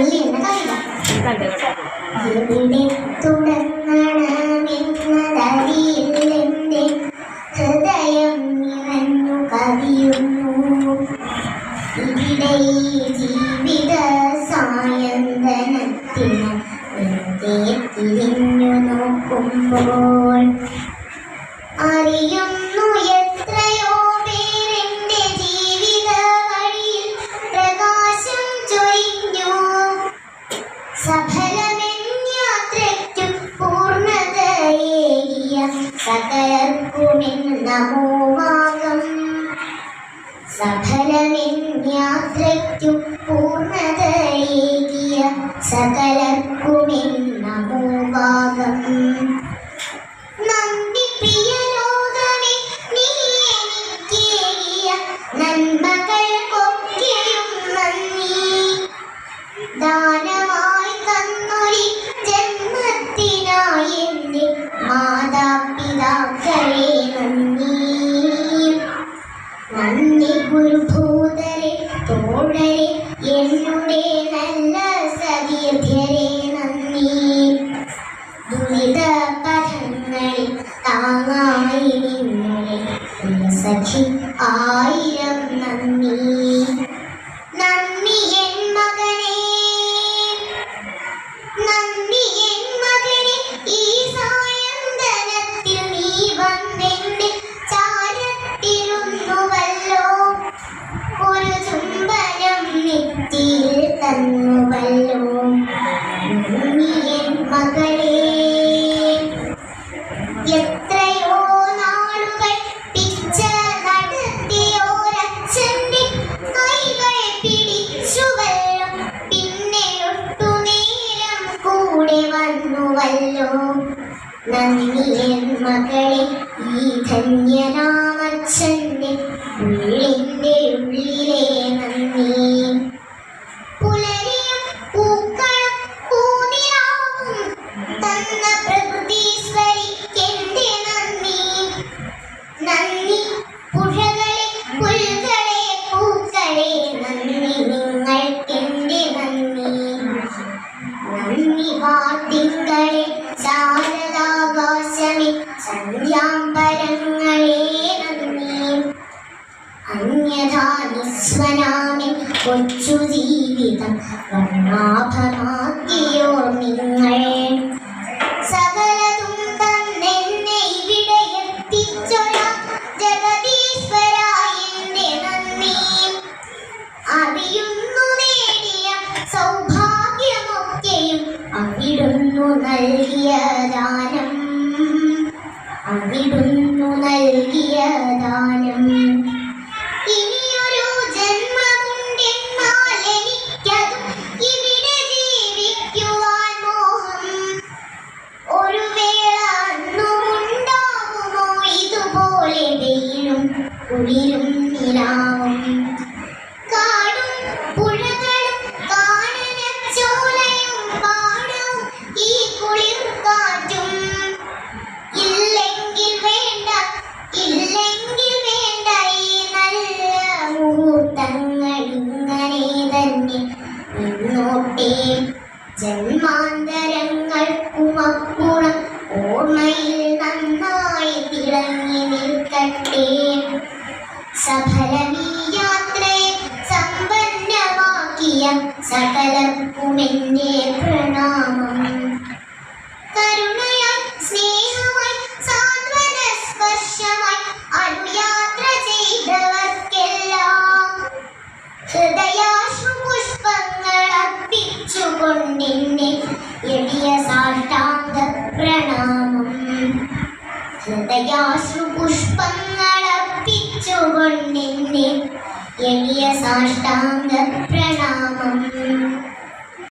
നന്ദി എന്ന കവിത. ഇവിടെ തുടങ്ങണമെന്നതറിയില്ലെന്റെ ഹൃദയം നിറഞ്ഞു കവിയുന്നു. ഇവിടെ ജീവിത സായന്തനത്തിന് വെറുതെ തിരിഞ്ഞു നോക്കുമ്പോൾ അറിയുന്നു എത്രയോ പേരെന്റെ ജീവിത വഴിയിൽ പ്രകാശം ചൊരിഞ്ഞു. സഫലമെന്യാത്രയ്ക്കു പൂർണ്ണതയേകിയ സകലർക്കുമെന്ന് നമോവാകം. സഫലമെന്യാത്രയ്ക്കു പൂർണ്ണതയേകിയ സകലർക്കുമെന്ന് നമോവാകം. നന്മകൾക്കൊക്കെയും നന്ദി. ദാനമായി തന്നൊരു ജന്മത്തിനായി എൻ്റെ മാതാപിതാക്കളെ നന്ദി. നന്ദി ഗുരുഭൂതരെ തോഴരെ എന്നുടെ നല്ല സതീർത്ഥ്യരെ നന്ദി. ദുരിത പഥങ്ങളിൽ താങ്ങായി നിന്നുടെ സഖി ആയിരം നന്ദി. നന്ദി എൻ മകനെ, നന്ദി എൻ മകനെ, ഈ സായന്തനത്തിൽ നീ വന്നെന്റെ ചാരത്തിരുന്നുവല്ലോ. ഒരു ചുംബനം നെറ്റിയിൽ തന്നുവല്ലോ. നന്ദി എൻ മകളെ. എത്രയോ നാളുകൾ പിച്ച നടത്തിയോരച്ഛന്റെ കൈകൾ പിടിച്ചുവല്ലോ. പിന്നെ ഒട്ടുനേരം കൂടെ വന്നുവല്ലോ. നന്ദി എൻ മകളെ, ഈ ധന്യനാമച്ഛന്റെ ഉള്ളിൻ്റെ ഉള്ളിലെ നന്ദി. പുലരിയും പൂക്കളും പൂനിലാവും തന്ന പ്രകൃതീശ്വരിക്കെന്റെ നന്ദി. നന്ദി പുഴകളെ പുൽകളെ പൂക്കളെ നന്ദി നിങ്ങൾക്കെന്റെ നന്ദി. നന്ദി വാർത്തിങ്കളെ ശാരദാകാശമേ സന്ധ്യാംബരങ്ങളെ നന്ദി. അന്യഥാ നിസ്വനാമി കൊച്ചു ജീവിതം വർണ്ണാഭമാക്കിയോർ നിങ്ങൾ. സകലതും തന്നെന്നെ ഇവിടെ എത്തിച്ചൊര ജഗദീശ്വരായെന്റെ നന്ദി. അറിയുന്നു നേടിയ സൗഭാഗ്യമൊക്കെയും അവിടുന്നു നൽകിയ ദാനം. അവിടുന്നു നൽകിയ ദാനം. ഇനിയൊരു ജന്മമുണ്ടെന്നാൽ എനിക്കതും ഇവിടെ ജീവിക്കുവാൻ മോഹം. ഒരു വേള അന്നുമുണ്ടാകുമോ ഇതുപോലെ വെയിലും കുളിരും നിലാവും. കാടും പുഴകളും കാനനച്ചോലയും പാടവും ഈ കുളിർ കാറ്റും. ഇല്ലെങ്കിൽ വേണ്ട, ഇല്ലെങ്കിൽ വേണ്ട ഈ നല്ല മുഹൂർത്തങ്ങൾ ഇങ്ങനെ തന്നെ നിന്നോട്ടെ. ജന്മാന്തരങ്ങൾക്കുമപ്പുറം ഓർമ്മയിൽ നന്നായി തിളങ്ങി നിൽക്കട്ടെ. സഫലമീ യാത്രയെ സമ്പന്നമാക്കിയ സകലർക്കുമെന്റെ പ്രണാമം. കരുണയായി സ്നേഹമായി സാന്ത്വന സ്പർശമായി അനുയാത്ര ചെയ്തവർക്കെല്ലാം ഹൃദയാശ്രു പുഷ്പങ്ങൾ അർപ്പിച്ചുകൊണ്ടെന്നെ എളിയ സാഷ്ടാംഗ പ്രണാമം. ഹൃദയാശ്രു പുഷ്പങ്ങൾ അർപ്പിച്ചുകൊണ്ടെന്നെ എളിയ സാഷ്ടാംഗ